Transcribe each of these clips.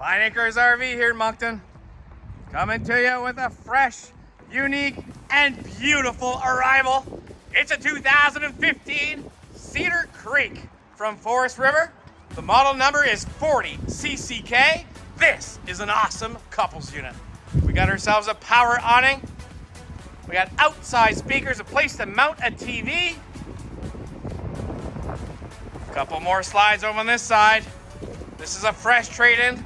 Pine Acres RV here in Moncton, coming to you with a fresh, unique, and beautiful arrival. It's a 2015 Cedar Creek from Forest River. The model number is 40CCK. This is an awesome couples unit. We got ourselves a power awning. We got outside speakers, a place to mount a TV. A couple more slides over on this side. This is a fresh trade-in,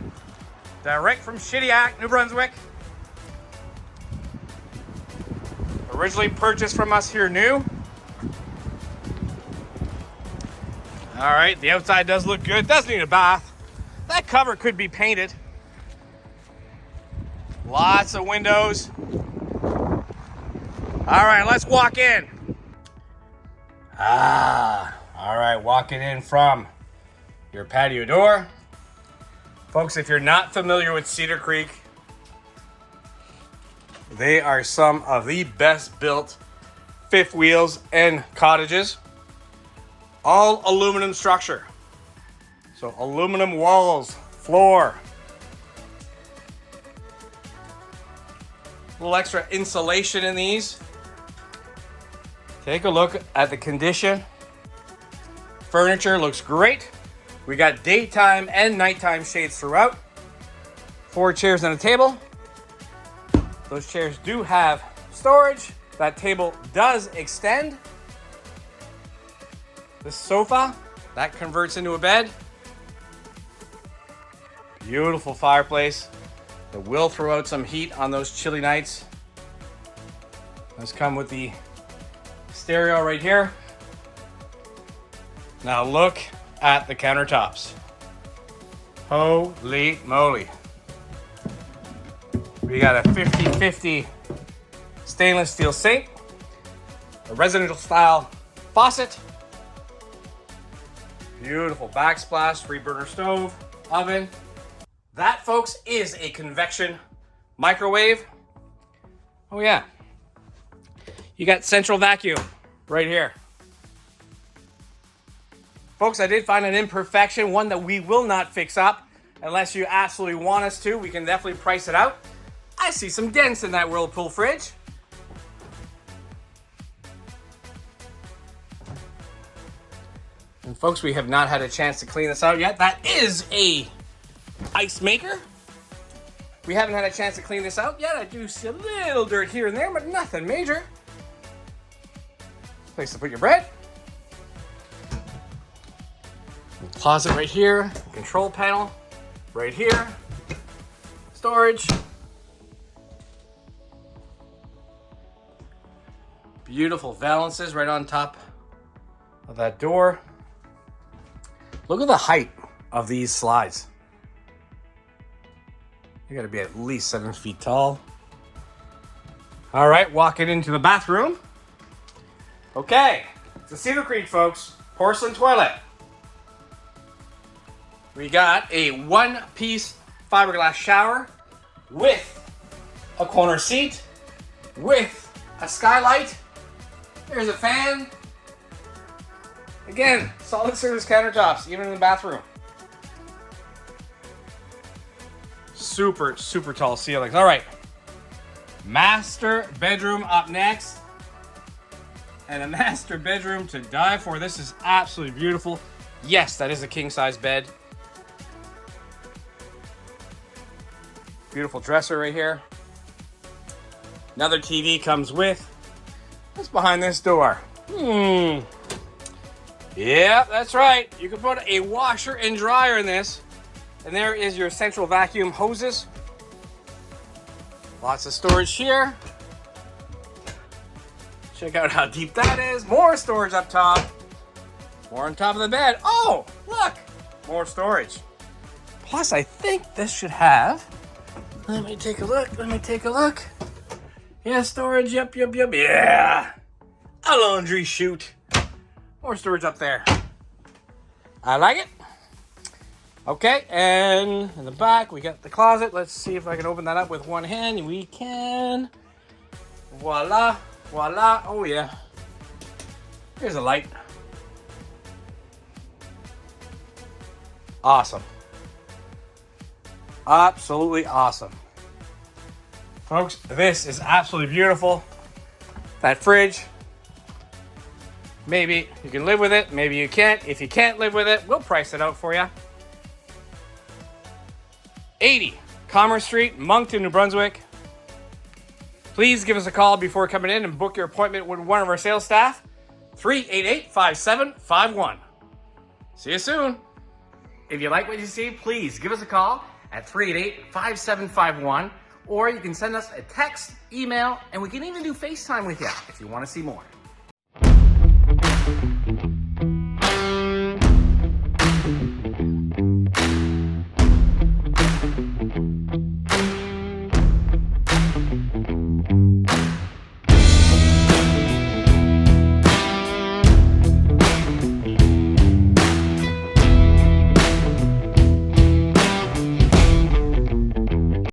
direct from Shediac, New Brunswick. Originally purchased from us here new. All right, the outside does look good. Does need a bath. That cover could be painted. Lots of windows. All right, let's walk in. All right, walking in from your patio door. Folks, if you're not familiar with Cedar Creek, they are some of the best built fifth wheels and cottages. All aluminum structure. So aluminum walls, floor. A little extra insulation in these. Take a look at the condition. Furniture looks great. We got daytime and nighttime shades throughout. 4 chairs and a table. Those chairs do have storage. That table does extend. This sofa, that converts into a bed. Beautiful fireplace that will throw out some heat on those chilly nights. Let's come with the stereo right here. Now look at the countertops. Holy moly. We got a 50/50 stainless steel sink, a residential style faucet, beautiful backsplash, 3-burner stove, oven. That, folks, is a convection microwave. Oh yeah. You got central vacuum right here. Folks, I did find an imperfection, one that we will not fix up unless you absolutely want us to. We can definitely price it out. I see some dents in that Whirlpool fridge. And folks, we have not had a chance to clean this out yet. That is a ice maker. We haven't had a chance to clean this out yet. I do see a little dirt here and there, but nothing major. Place to put your bread. Closet right here. Control panel right here. Storage. Beautiful valances right on top of that door. Look at the height of these slides. You gotta be at least 7 feet tall. All right, walking into the bathroom. Okay, it's a Cedar Creek, folks. Porcelain toilet. We got a 1-piece fiberglass shower with a corner seat, with a skylight. There's a fan. Again, solid surface countertops, even in the bathroom. Super, super tall ceilings. All right, master bedroom up next. And a master bedroom to die for. This is absolutely beautiful. Yes, that is a king-size bed. Beautiful dresser right here. Another TV comes with. What's behind this door? Yeah, that's right. You can put a washer and dryer in this. And there is your central vacuum hoses. Lots of storage here. Check out how deep that is. More storage up top. More on top of the bed. Oh, look. More storage. Plus, I think this should have... Let me take a look. Yeah, storage. Yep. Yeah. A laundry chute. More storage up there. I like it. Okay, and in the back, we got the closet. Let's see if I can open that up with one hand. We can. Voila. Oh, yeah. Here's a light. Awesome. Absolutely awesome. Folks, this is absolutely beautiful. That fridge, maybe you can live with it, maybe you can't. If you can't live with it, we'll price it out for you. 80 Commerce Street, Moncton, New Brunswick. Please give us a call before coming in and book your appointment with one of our sales staff. 388-5751. See you soon. If you like what you see, please give us a call at 388-5751, or you can send us a text, email, and we can even do FaceTime with you if you want to see more.